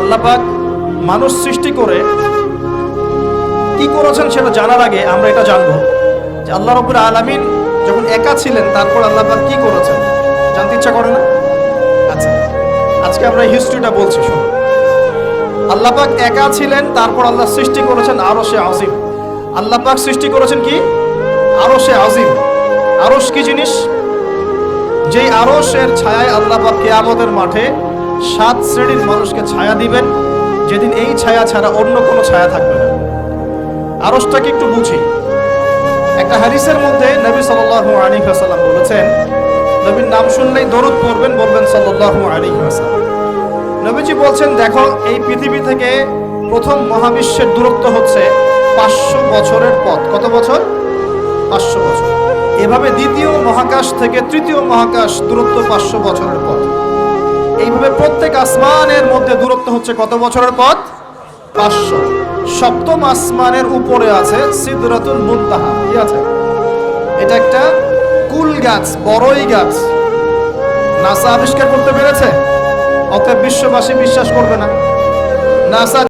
আল্লাহ পাক মানুষ সৃষ্টি করে কি করেছেন সেটা জানার আগে আমরা এটা জানবো যে আল্লাহ রাব্বুল আলামিন যখন একা ছিলেন তারপর আল্লাহ পাক কি করেছেন, জানতে ইচ্ছা করে না? আচ্ছা, আজকে আমরা হিস্ট্রিটা বলছি, শুনুন। আল্লাহ পাক একা ছিলেন, তারপর আল্লাহ সৃষ্টি করেছেন আরশে আজিম। আল্লাহ পাক সৃষ্টি করেছেন কি? আরশে আজিম। আরশ কি জিনিস? যেই আরশের ছায়ায় আল্লাহ পাক কিয়ামতের মাঠে 7 শ্রেণীর মানুষকে ছায়া দিবেন, যেদিন এই ছায়া ছাড়া অন্য কোনো ছায়া থাকবে না। আরশটাকে একটু বুঝি। একটা হাদিসের মধ্যে নবী সাল্লাল্লাহু আলাইহি ওয়াসাল্লাম বলেছেন, নবীর নাম শুনলেই দরুদ পড়বেন, বলবেন সাল্লাল্লাহু আলাইহি ওয়াসাল্লাম। নবীজি বলছেন, দেখো এই পৃথিবী থেকে প্রথম মহাবিশ্বের দূরত্ব হচ্ছে 500 বছরের পথ। কত বছর? 500 বছর। এভাবে দ্বিতীয় মহাকাশ থেকে তৃতীয় মহাকাশ দূরত্ব 500 বছরের পথ। এইভাবে প্রত্যেক আসমানের মধ্যে দূরত্ব হচ্ছে কত বছরের পথ? 500। সপ্তম আসমানের উপরে আছে সিদরাতুল মুনতাহা। কি আছে? এটা একটা কুল গাছ, বড়ই গাছ। নাসা আবিষ্কার করতে পেরেছে, অতএব বিশ্ববাসী বিশ্বাস করবে না। নাসা